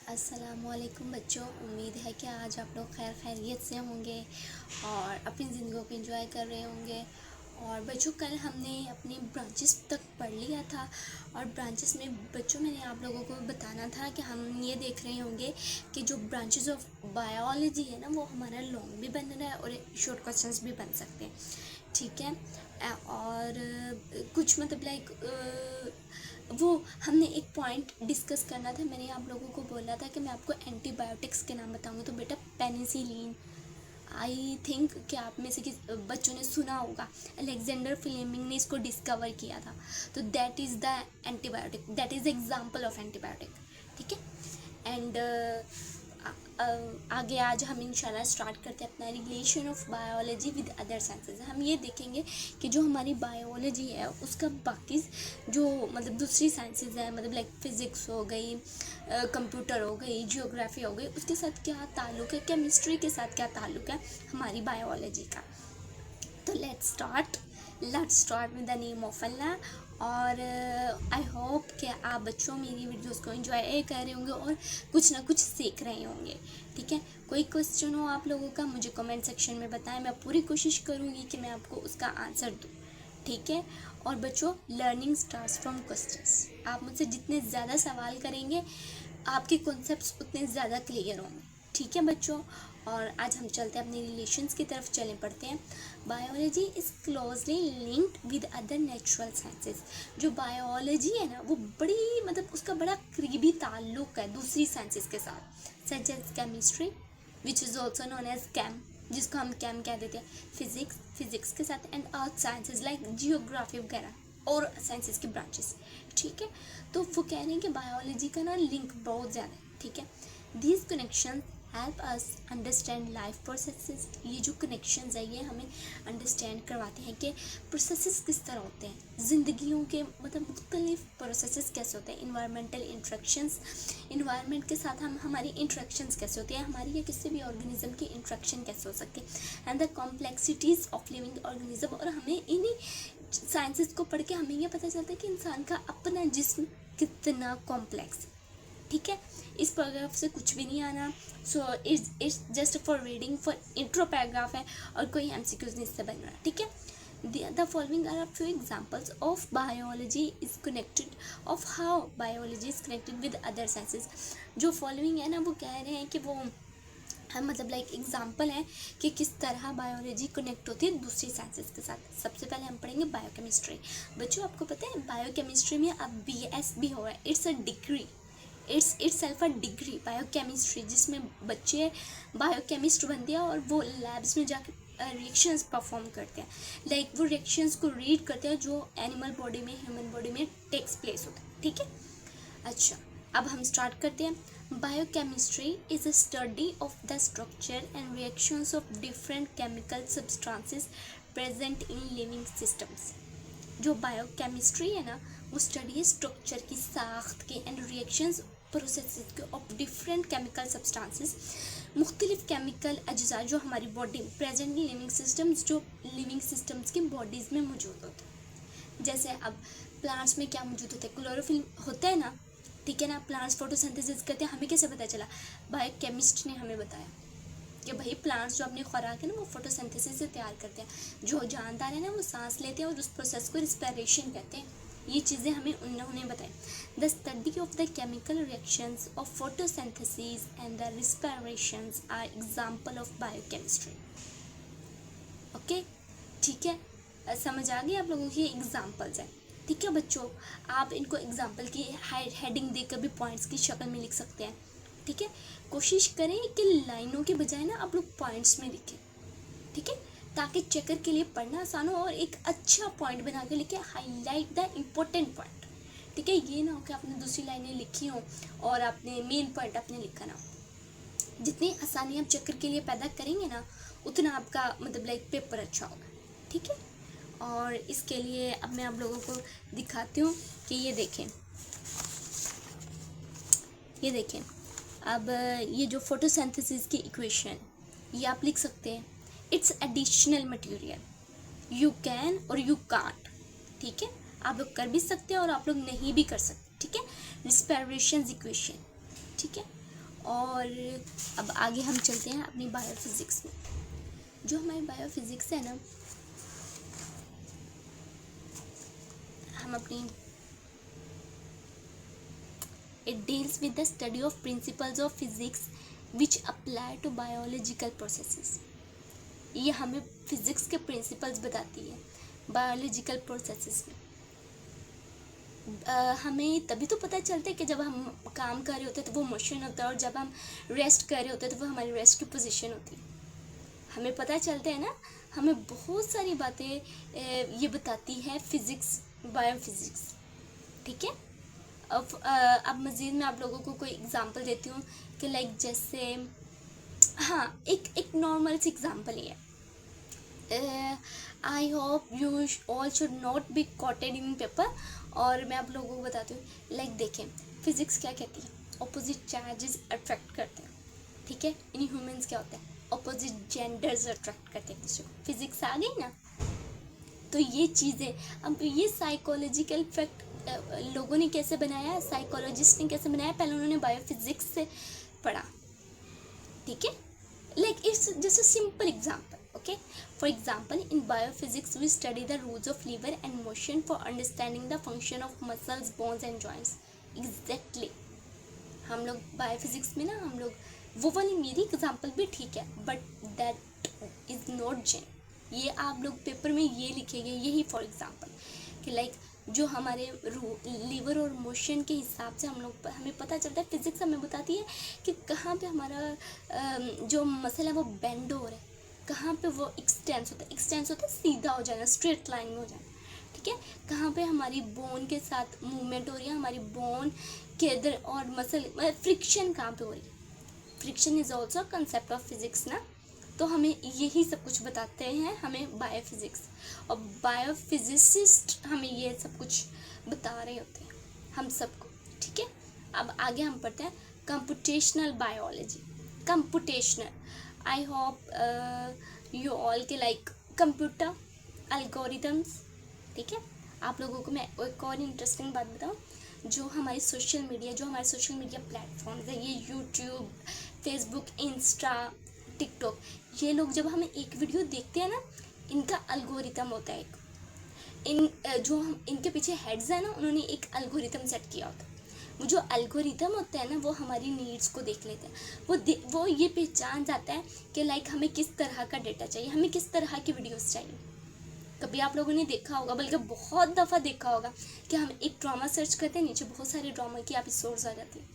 अस्सलामुअलैकुम बच्चों, उम्मीद है कि आज आप लोग खैरियत से होंगे और अपनी ज़िंदगी को एंजॉय कर रहे होंगे। और बच्चों, कल हमने अपनी ब्रांचेस तक पढ़ लिया था और ब्रांचेस में बच्चों मैंने आप लोगों को बताना था कि हम ये देख रहे होंगे कि जो ब्रांचेस ऑफ बायोलॉजी है ना, वो हमारा लॉन्ग भी बन रहा है और शॉर्ट क्वेश्चंस भी बन सकते हैं। ठीक है। और कुछ मतलब वो हमने एक पॉइंट डिस्कस करना था। मैंने आप लोगों को बोला था कि मैं आपको एंटीबायोटिक्स के नाम बताऊंगी, तो बेटा पेनिसिलिन, आई थिंक कि आप में से किस बच्चों ने सुना होगा, अलेक्जेंडर फ्लेमिंग ने इसको डिस्कवर किया था। तो that is the antibiotic, that is example of antibiotic. ठीक है। एंड आगे आज हम इंशाल्लाह स्टार्ट करते हैं अपना relation of biology with other sciences. हम ये देखेंगे कि जो हमारी बायोलॉजी है उसका बाकी जो मतलब दूसरी साइंसेज है, मतलब लाइक फिज़िक्स हो गई, कंप्यूटर हो गई, जियोग्राफी हो गई, उसके साथ क्या ताल्लुक़ है, केमिस्ट्री के साथ क्या ताल्लुक़ है हमारी बायोलॉजी का। तो let's start with the name of Allah. और आई होप कि आप बच्चों मेरी वीडियोस को एंजॉय कर रहे होंगे और कुछ ना कुछ सीख रहे होंगे। ठीक है। कोई क्वेश्चन हो आप लोगों का, मुझे कमेंट सेक्शन में बताएं, मैं पूरी कोशिश करूँगी कि मैं आपको उसका आंसर दूँ। ठीक है। और बच्चों, लर्निंग स्टार्ट्स फ्रॉम क्वेश्चंस। आप मुझसे जितने ज़्यादा सवाल करेंगे आपके कॉन्सेप्ट्स उतने ज़्यादा क्लियर होंगे। ठीक है बच्चों। और आज हम चलते हैं अपने रिलेशंस की तरफ, चले पढ़ते हैं। Biology is closely linked with other natural sciences. जो बायोलॉजी है ना, वो बड़ी मतलब उसका बड़ा करीबी ताल्लुक़ है दूसरी साइंसेज के साथ, such as chemistry which is also known as chem, जिसको हम कैम कह देते हैं, फिजिक्स के साथ, and earth sciences like geography वगैरह और साइंसेज की ब्रांचेस। ठीक है। तो वो कह रहे हैं कि बायोलॉजी का ना लिंक बहुत ज़्यादा है। ठीक है। These connection help us understand life processes. ये जो कनेक्शंस है ये हमें अंडरस्टैंड करवाते हैं कि प्रोसेसेस किस तरह होते हैं, ज़िंदगियों के मतलब मुख्तलिफ प्रोसेसेस कैसे होते हैं, इन्वायरमेंटल इंट्रैक्शंस, इन्वायरमेंट के साथ हमारी इंट्रैक्शंस कैसे होती है, हमारी या किसी भी ऑर्गेनिज्म की इंट्रैक्शन कैसे हो सकती है, and the complexities of living organism. और हमें इन्हीं साइंसेस को पढ़ के हमें ये पता चलता है कि इंसान का अपना जिस्म कितना कॉम्प्लेक्स है। ठीक है। इस पैराग्राफ से कुछ भी नहीं आना, so it's just for reading, for intro paragraph है और कोई एमसीक्यूज नहीं इससे बन रहा। ठीक है। The following are a few examples of biology is connected, of how biology is connected with other sciences। जो फॉलोइंग है ना, वो कह रहे हैं कि वो हम मतलब लाइक एग्जाम्पल है कि किस तरह बायोलॉजी कनेक्ट होती है दूसरी साइंसेस के साथ। सबसे पहले हम पढ़ेंगे बायोकेमिस्ट्री। बच्चों, आपको पता है बायोकेमिस्ट्री में अब BS भी हो रहा है, it's a degree, it's self a degree biochemistry, जिसमें बच्चे बायोकेमिस्ट बनते हैं और वो लैब्स में जाकर रिएक्शंस परफॉर्म करते हैं, लाइक वो रिएक्शंस को रीड करते हैं जो एनिमल बॉडी में, ह्यूमन बॉडी में टेक्स प्लेस होता है। ठीक है। अच्छा, अब हम स्टार्ट करते हैं। Biochemistry is a study of the structure and reactions of different chemical substances present in living systems. जो बायोकेमिस्ट्री है ना, वो स्टडी है स्ट्रक्चर की, साख्त की, एंड रिएक्शंस प्रोसेसेस के ऑफ डिफरेंट केमिकल सब्सटेंसेस, मुख्तलिफ केमिकल अज्जा जो हमारी बॉडी में प्रेजेंट इन लिविंग सिस्टम्स, जो लिविंग सिस्टम्स की बॉडीज़ में मौजूद होते हैं। जैसे अब प्लांट्स में क्या मौजूद होता है, क्लोरोफिल होता है ना। ठीक है ना। प्लांट्स फोटोसिंथेसिस करते हैं, हमें कैसे पता चला, बायोकेमिस्ट ने हमें बताया कि भाई प्लांट्स जो अपनी खुराक है ना वो फोटोसिंथेसिस से तैयार करते हैं। जो जानदार है ना वो सांस लेते हैं और उस प्रोसेस को रिस्पिरेशन कहते हैं। ये चीज़ें हमें उन्होंने बताई। The study of the chemical reactions of photosynthesis and the respirations are example of biochemistry. Okay, ठीक है। समझ आ गई आप लोगों की एग्जांपल्स हैं। ठीक है बच्चों, आप इनको एग्जांपल की हेडिंग देकर भी पॉइंट्स की शक्ल में लिख सकते हैं। ठीक है। कोशिश करें कि लाइनों के बजाय ना आप लोग पॉइंट्स में लिखें। ठीक है, ताकि चेकर के लिए पढ़ना आसान हो और एक अच्छा पॉइंट बना के लिखे, हाईलाइट द इम्पोर्टेंट पॉइंट। ठीक है। ये ना हो कि आपने दूसरी लाइनें लिखी हों और आपने मेन पॉइंट आपने लिखा ना हो। जितनी आसानी आप चेकर के लिए पैदा करेंगे ना, उतना आपका मतलब लाइक पेपर अच्छा होगा। ठीक है। और इसके लिए अब मैं आप लोगों को दिखाती हूँ कि ये देखें, ये देखें। अब ये जो फोटोसिंथेसिस की इक्वेशन, ये आप लिख सकते हैं, it's additional material, you can और यू कांट। ठीक है। आप लोग कर भी सकते हैं और आप लोग नहीं भी कर सकते। ठीक है। Respiration equation. ठीक है। और अब आगे हम चलते हैं अपनी बायोफिज़िक्स में। जो हमारी बायोफिज़िक्स है ना, हम अपनी it deals with the study of principles of physics which apply to biological processes. ये हमें फिजिक्स के प्रिंसिपल्स बताती है बायोलॉजिकल प्रोसेसेस में। हमें तभी तो पता चलता है कि जब हम काम कर रहे होते हैं तो वो मोशन होता है, और जब हम रेस्ट कर रहे होते हैं तो वो हमारी रेस्ट की पोजीशन होती है। हमें पता चलता है ना, हमें बहुत सारी बातें ये बताती है फिज़िक्स, बायोफिज़िक्स। ठीक है। अब मज़ीद मैं आप लोगों को कोई एग्ज़ाम्पल देती हूँ कि लाइक जैसे, हाँ, एक नॉर्मल सी एग्ज़ाम्पल ही है। I hope you all should not be quoted in paper. और मैं आप लोगों को बताती हूँ, लाइक देखें फिज़िक्स क्या कहती है, अपोजिट चार्जेस अट्रैक्ट करते हैं। ठीक है। इन ह्यूमंस क्या होता है, अपोजिट जेंडर्स अट्रैक्ट करते हैं एक दूसरे को। फिज़िक्स आ गई ना, तो ये चीज़ें, अब ये साइकोलॉजिकल फैक्ट लोगों ने कैसे बनाया, साइकोलॉजिस्ट ने कैसे बनाया, पहले उन्होंने बायोफिज़िक्स से पढ़ा। ठीक है। Like it's just a simple example. Okay, for example, in biophysics we study the rules of liver and motion for understanding the function of muscles, bones and joints. Exactly. हम लोग बायोफिजिक्स में ना, हम लोग वो वाली मेरी एग्जांपल भी ठीक है, बट दैट इज नॉट जेन। ये आप लोग पेपर में ये लिखेंगे यही फॉर एग्जांपल कि लाइक जो हमारे लीवर और मोशन के हिसाब से हमें पता चलता है, फिजिक्स हमें बताती है कि कहाँ पे हमारा जो मसल है वो बेंड हो रहा है, कहाँ पे वो एक्सटेंस होता है। एक्सटेंस होता है सीधा हो जाना, स्ट्रेट लाइन में हो जाना। ठीक है। कहाँ पे हमारी बोन के साथ मूवमेंट हो रही है, हमारी बोन के इधर और मसल फ्रिक्शन कहाँ पे हो रही है। Friction is also concept of physics ना। तो हमें यही सब कुछ बताते हैं हमें बायोफिजिक्स, और बायोफिजिसिस्ट हमें ये सब कुछ बता रहे होते हैं हम सबको। ठीक है। अब आगे हम पढ़ते हैं computational biology. Computational, I hope you all के लाइक कंप्यूटर एल्गोरिथम्स। ठीक है। आप लोगों को मैं एक और इंटरेस्टिंग बात बताऊँ, जो हमारे सोशल मीडिया प्लेटफॉर्म्स है, ये यूट्यूब, फेसबुक, इंस्टा, टिकटॉक, ये लोग जब हमें एक वीडियो देखते हैं ना, इनका एल्गोरिथम होता है एक, जो हम इनके पीछे हेड्स है ना, उन्होंने एक एल्गोरिथम सेट किया होता है। वो जो एल्गोरिथम होता है ना, वो हमारी नीड्स को देख लेते हैं। वो ये पहचान जाता है कि लाइक हमें किस तरह का डेटा चाहिए, हमें किस तरह की वीडियोस चाहिए। कभी आप लोगों ने देखा होगा, बल्कि बहुत दफ़ा देखा होगा कि हम एक ड्रामा सर्च करते हैं, नीचे बहुत सारे ड्रामा की एपिसोड्स आ जाती हैं,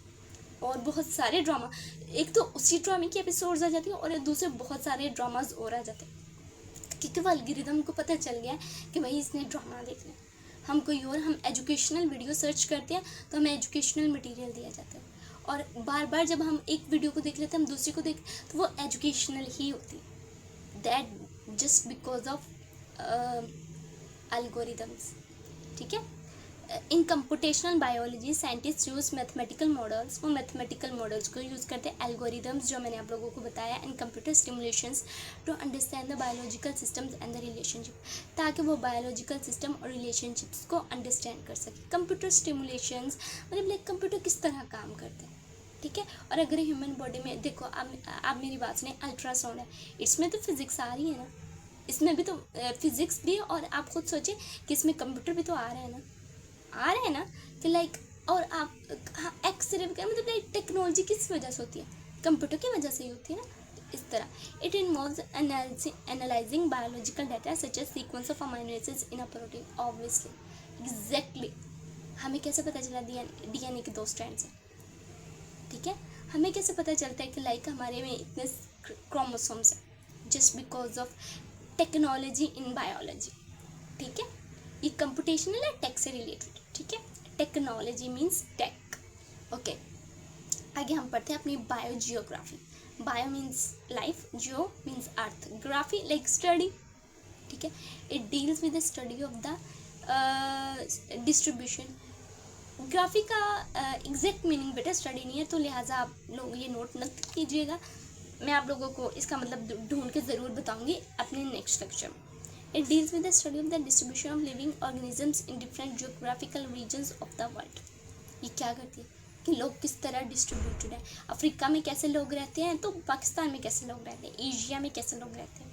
और बहुत सारे ड्रामा, एक तो उसी ड्रामे की एपिसोड्स आ जाती है और दूसरे बहुत सारे ड्रामाज और आ जाते हैं, क्योंकि वो एल्गोरिथम को पता चल गया है कि भाई इसने ड्रामा देखना है। हम एजुकेशनल वीडियो सर्च करते हैं तो हमें एजुकेशनल मटेरियल दिया जाता है, और बार बार जब हम एक वीडियो को देख लेते हैं, हम दूसरी को देख, तो वो एजुकेशनल ही होती है। That just because of algorithms. ठीक है। In computational biology scientist use mathematical models, वो मैथमेटिकल मॉडल्स को यूज़ करते हैं, एल्गोरिथम्स जो मैंने आप लोगों को बताया, and computer stimulations to understand the biological systems and the relationship, ताकि वो बायोलॉजिकल सिस्टम और रिलेशनशिप्स को अंडरस्टैंड कर सके। कंप्यूटर स्टिमुलेशंस मतलब लाइक कंप्यूटर किस तरह काम करते हैं। ठीक है। और अगर ह्यूमन बॉडी में देखो, आप मेरी बात सुने, अल्ट्रासाउंड है, इसमें तो फिजिक्स आ रही है ना, इसमें भी तो फिजिक्स भी है, और आप खुद सोचें कि इसमें कंप्यूटर भी तो आ रहा है ना कि लाइक, और आप एक्सरे वगैरह, मतलब लाइक टेक्नोलॉजी किस वजह से होती है, कंप्यूटर की वजह से ही होती है ना। इस तरह it involves analysing biological data such as sequence of amino acids in a protein. Obviously, exactly. हमें कैसे पता चला डीएनए के 2 स्ट्रैंड्स हैं। ठीक है। हमें कैसे पता चलता है कि लाइक हमारे में इतने क्रोमोसोम्स हैं, just because of technology in biology. ठीक है। ये कंप्यूटेशनल है, टेक से रिलेटेड। ठीक है। Technology means tech. ओके। आगे हम पढ़ते हैं अपनी biogeography. Bio means life, geo means earth, graphy like study. ठीक है। It deals with the study of the distribution. Graphy का एग्जैक्ट मीनिंग बेटा स्टडी नहीं है, तो लिहाजा आप लोग ये नोट मत कीजिएगा, मैं आप लोगों को इसका मतलब ढूंढ के ज़रूर बताऊंगी अपने नेक्स्ट लेक्चर में। It deals with the study of the distribution of living organisms in different geographical regions of the world. ये क्या करती है, कि लोग किस तरह डिस्ट्रीब्यूटेड है। अफ्रीका में कैसे लोग रहते हैं, तो पाकिस्तान में कैसे लोग रहते हैं, एशिया में कैसे लोग रहते हैं,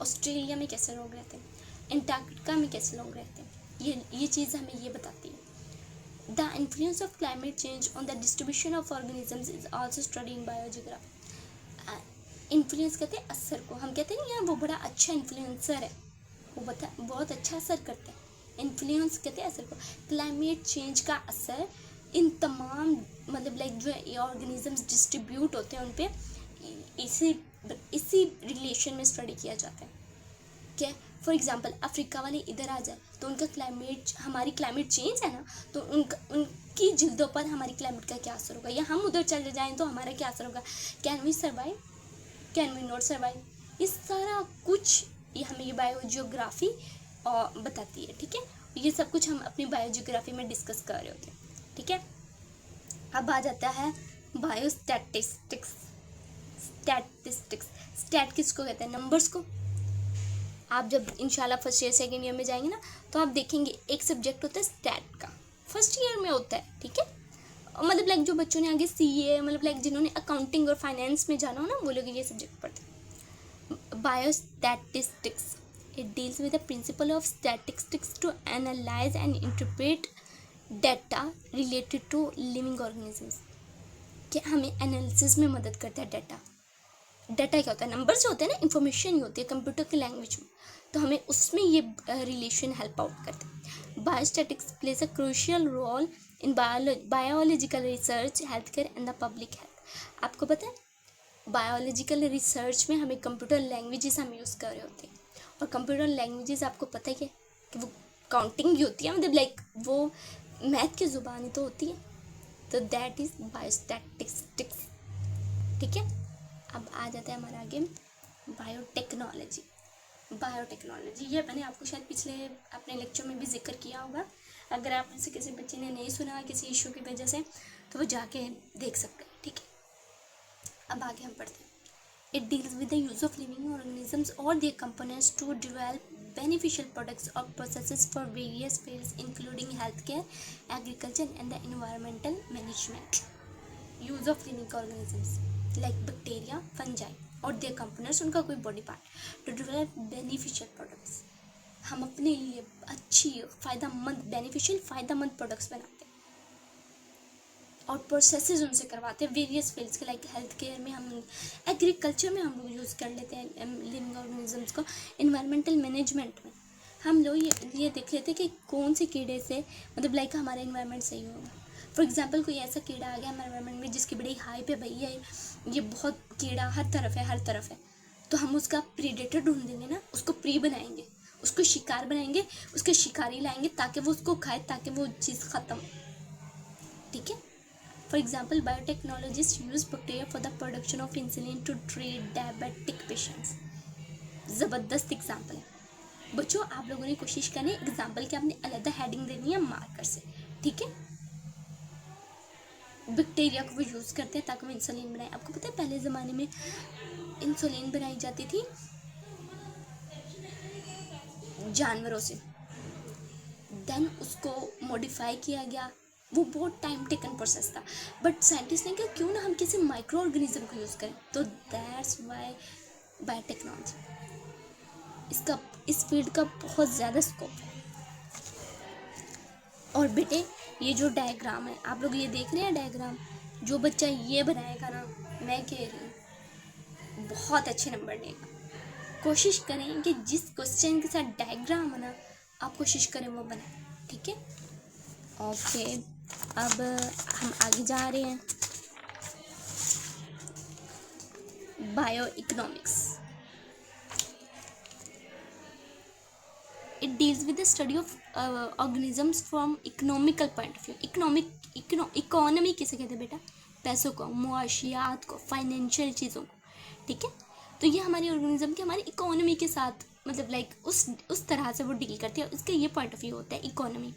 ऑस्ट्रेलिया में कैसे लोग रहते हैं, एंटार्क्टिका में कैसे लोग रहते हैं। ये चीज़ हमें ये बताती है। The influence of climate change on the distribution of organisms is also study in biogeography. Influence कहते हैं असर को, हम कहते हैं यार वो बड़ा अच्छा इन्फ्लुएंसर है, वो बहुत अच्छा असर करते हैं। इन्फ्लुएंस कहते हैं असर को। क्लाइमेट चेंज का असर इन तमाम मतलब लाइक जो ऑर्गेनिजम्स डिस्ट्रीब्यूट होते हैं उन पर इसी रिलेशन में स्टडी किया जाता है। क्या फॉर एग्जांपल अफ्रीका वाले इधर आ जाए तो उनका क्लाइमेट, हमारी क्लाइमेट चेंज है ना, तो उनकी जिल्दों पर हमारी क्लाइमेट का क्या असर होगा, या हम उधर चले जाएं तो हमारा क्या असर होगा, can we survive, can we not survive. ये सारा कुछ ये हमें ये बायोजियोग्राफी बताती है। ठीक है, ये सब कुछ हम अपनी बायोजियोग्राफी में डिस्कस कर रहे होते हैं। ठीक है, अब आ जाता है बायोस्टैटिस्टिक्स। स्टैट किसको कहते हैं, नंबर्स को। आप जब इंशाल्लाह फर्स्ट ईयर सेकेंड ईयर में जाएंगे ना, तो आप देखेंगे एक सब्जेक्ट होता है स्टैट का, फर्स्ट ईयर में होता है। ठीक है, मतलब लाइक जो बच्चों ने आगे सीए मतलब लाइक जिन्होंने अकाउंटिंग और फाइनेंस में जाना हो ना, वो लोग ये सब्जेक्ट पढ़ते हैं। Biostatistics, it deals with the principle of statistics to analyse and interpret data related to living organisms. क्या हमें एनालिसिस में मदद करता है डाटा। डाटा क्या होता है, नंबर जो होते हैं ना, इंफॉर्मेशन ही होती है कंप्यूटर की लैंग्वेज में, तो हमें उसमें ये रिलेशन हेल्प आउट करते हैं। Biostatics plays a crucial role in biological research, health care and the public health. आपको पता है बायोलॉजिकल रिसर्च में हमें कंप्यूटर लैंग्वेजेस हम यूज़ कर रहे होते हैं, और कंप्यूटर लैंग्वेजेस आपको पता ही है कि वो काउंटिंग ही होती है, मतलब लाइक वो मैथ की ज़ुबान ही तो होती है, तो दैट इज़ बायोस्टैटिस्टिक्स। ठीक है, अब आ जाता है हमारा आगे बायोटेक्नोलॉजी। बायोटेक्नोलॉजी ये मैंने आपको शायद पिछले अपने लेक्चर में भी जिक्र किया होगा। अगर आप में से किसी बच्चे ने नहीं सुना किसी इशू की वजह से, तो वो जाके देख सकते हैं। ठीक है, अब आगे हम पढ़ते हैं। It deals with the use of living organisms और their components to develop beneficial products or processes for various fields including healthcare, agriculture and the environmental management. Use of living organisms like bacteria, fungi और their components, उनका कोई body part to develop beneficial products। हम अपने लिए अच्छी फ़ायदामंद beneficial फ़ायदामंद products बनाते हैं और प्रोसेसेस उनसे करवाते हैं वेरियस फील्ड्स के, लाइक हेल्थ केयर में हम, एग्रीकल्चर में हम लोग यूज़ कर लेते हैं लिविंग ऑर्गेनिजम्स को, इन्वायरमेंटल मैनेजमेंट में हम लोग ये देख लेते हैं कि कौन से कीड़े से मतलब लाइक हमारा इन्वायरमेंट सही होगा। फॉर एग्जांपल कोई ऐसा कीड़ा आ गया हमारे इन्वायरमेंट में जिसकी बड़ी हाई पे भई है, ये बहुत कीड़ा हर तरफ है, तो हम उसका प्रीडेटर ढूंढेंगे ना, उसको प्री बनाएंगे, उसको शिकार बनाएंगे, उसके शिकारी लाएंगे ताकि वो उसको खाए, ताकि वो चीज़ ख़त्म। ठीक है, For example, biotechnologists use bacteria for the production of insulin to treat diabetic patients. ज़बरदस्त एग्जाम्पल है बच्चों, आप लोगों ने कोशिश करनी एग्जाम्पल की आपने अलग हेडिंग देनी है मार्कर से। ठीक है, बैक्टीरिया को वो यूज़ करते हैं ताकि वो इंसुलिन बनाए। आपको पता है पहले ज़माने में इंसुलिन बनाई जाती थी जानवरों से, देन उसको मॉडिफाई किया गया, वो बहुत टाइम टेकन प्रोसेस था, बट साइंटिस्ट ने कहा क्यों ना हम किसी माइक्रो ऑर्गेनिज्म को यूज़ करें, तो दैट्स वाई बायोटेक्नोलॉजी। इस फील्ड का बहुत ज़्यादा स्कोप है। और बेटे ये जो डायग्राम है आप लोग ये देख रहे हैं डायग्राम, जो बच्चा ये बनाएगा ना, मैं कह रही हूँ बहुत अच्छे नंबर लेगा। कोशिश करें कि जिस क्वेश्चन के साथ डायग्राम है ना, आप कोशिश करें वो बनाएं। ठीक है, ओके, अब हम आगे जा रहे हैं। Bio economics, it deals with the study of organisms from economical point of view. Economy किसे कहते हैं बेटा, पैसों को, मुआशियात को, फाइनेंशियल चीज़ों को। ठीक है, तो ये हमारी ऑर्गेनिज्म की हमारी इकोनॉमी के साथ मतलब लाइक उस तरह से वो डील करती है, उसका ये पॉइंट ऑफ व्यू होता है economy.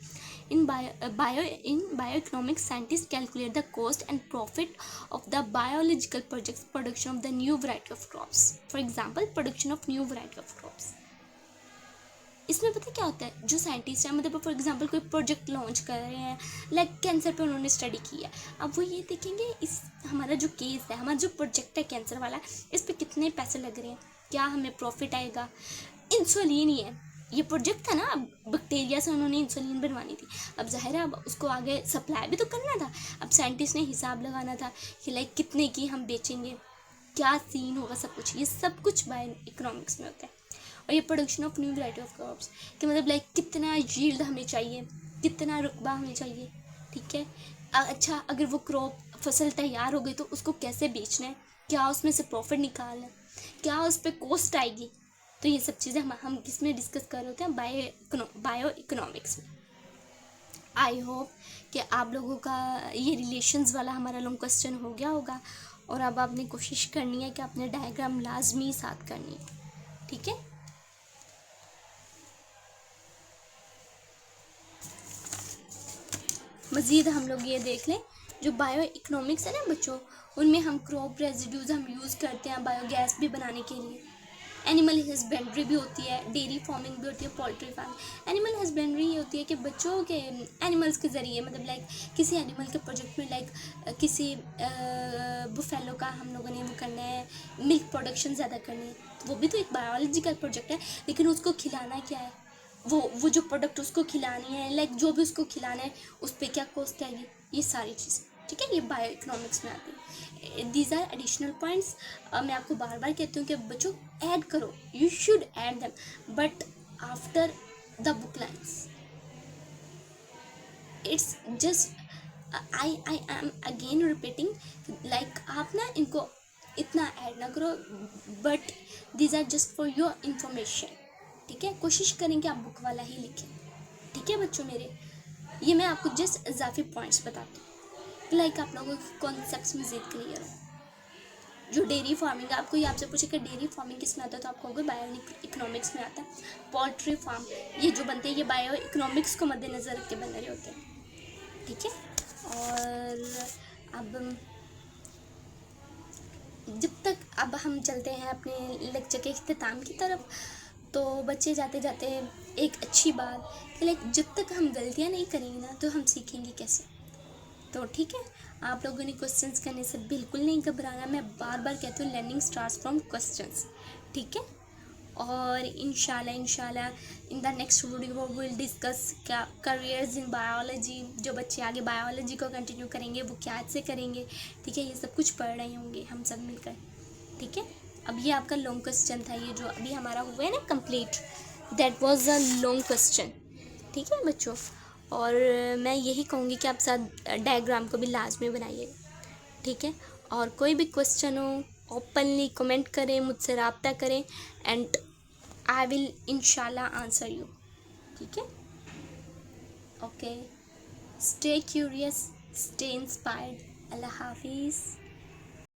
In bioeconomics, scientists calculate the cost and profit of the biological projects, production of the new variety of crops. For example, production of new variety of crops. इसमें पता क्या होता है, जो scientist हैं मतलब फॉर एग्जांपल कोई project launch कर रहे हैं, लाइक कैंसर पे उन्होंने स्टडी की है, अब वो ये देखेंगे इस हमारा जो केस है, हमारा जो प्रोजेक्ट है कैंसर वाला, इस पर कितने पैसे लग रहे हैं, क्या हमें प्रॉफिट आएगा। इंसुलिन ही है, ये प्रोजेक्ट था ना, अब बैक्टीरिया से उन्होंने इंसुलिन बनवानी थी, अब जाहिर है अब उसको आगे सप्लाई भी तो करना था, अब साइंटिस्ट ने हिसाब लगाना था कि लाइक कितने की हम बेचेंगे, क्या सीन होगा, सब कुछ, ये सब कुछ बायो इकोनॉमिक्स में होता है। और ये production of new variety of crops, कि मतलब लाइक कितना यील्ड हमें चाहिए, कितना रुकबा हमें चाहिए, ठीक है। अच्छा अगर वो क्रॉप फसल तैयार हो गई तो उसको कैसे बेचना है, क्या उसमें से प्रॉफिट निकालना है, क्या उस पर कॉस्ट आएगी, तो ये सब चीज़ें हम किस में डिस्कस कर रहे होते हैं, बायो इकोनॉमिक्स में। आई होप कि आप लोगों का ये रिलेशंस वाला हमारा लॉन्ग क्वेश्चन हो गया होगा, और अब आपने कोशिश करनी है कि आपने डायग्राम लाजमी साथ करनी है, ठीक है। मज़ीद हम लोग ये देख लें, जो बायो इकोनॉमिक्स है ना बच्चों, उनमें हम क्रॉप रेजिड्यूज हम यूज़ करते हैं बायोगैस भी बनाने के लिए। एनिमल हस्बेंड्री भी होती है, डेयरी फार्मिंग भी होती है, पोल्ट्री फार्मिंग। एनिमल हस्बेंड्री ये होती है कि बच्चों के एनिमल्स के ज़रिए मतलब लाइक किसी एनिमल के प्रोजेक्ट में लाइक किसी बुफेलो का हम लोगों ने वो करना है, मिल्क प्रोडक्शन ज़्यादा करनी है, तो वो भी तो एक बायोलॉजिकल प्रोजेक्ट है, लेकिन उसको खिलाना क्या है, वो जो प्रोडक्ट उसको खिलानी है, लाइक जो भी उसको खिलाना है उस पर क्या कॉस्ट आएगी, ये सारी चीज़ें, ठीक है, ये बायो इकोनॉमिक्स में आती है। These are additional points. मैं आपको बार बार कहती हूँ कि बच्चों ऐड करो, you should add them, but after the book lines, it's just I am again repeating, like आप ना इनको इतना ऐड ना करो, but these are just for your information, ठीक है। कोशिश करें कि आप बुक वाला ही लिखें, ठीक है बच्चों मेरे। ये मैं आपको जस्ट इजाफी पॉइंट्स बताती हूँ, लाइक आप लोगों के कॉन्सेप्ट्स मज़ीद क्लियर हो। जो डेयरी फार्मिंग है, आपको ये आपसे पूछे कि डेयरी फार्मिंग किस में आता है, तो आपको होगा बायो इकोनॉमिक्स में आता है। पोल्ट्री फार्म ये जो बनते हैं, ये बायो इकोनॉमिक्स को मद्देनज़र रख के बन रहे होते हैं, ठीक है। और अब जब तक अब हम चलते हैं अपने लेक्चर के इख्तिताम की तरफ, तो बच्चे जाते जाते एक अच्छी बात कि लाइक जब तक हम गलतियाँ नहीं करेंगे ना, तो हम सीखेंगे कैसे। तो ठीक है, आप लोगों ने क्वेश्चंस करने से बिल्कुल नहीं घबराना, मैं बार बार कहती हूँ लर्निंग स्टार्ट्स फ्रॉम क्वेश्चंस, ठीक है। और इंशाल्लाह in the next video will discuss क्या करियर्स इन बायोलॉजी, जो बच्चे आगे बायोलॉजी को कंटिन्यू करेंगे वो क्या से करेंगे, ठीक है, ये सब कुछ पढ़ रहे होंगे हम सब मिलकर, ठीक है। अब ये आपका लॉन्ग क्वेश्चन था, ये जो अभी हमारा हुआ है ना complete, that was a long question, ठीक है बच्चों। और मैं यही कहूँगी कि आप साथ डायग्राम को भी लाजमी बनाइए, ठीक है। और कोई भी क्वेश्चन हो ओपनली कमेंट करें, मुझसे रब्ता करें, एंड आई विल इंशाल्लाह आंसर यू, ठीक है। Okay, stay curious, stay inspired, अल्लाह हाफिज़।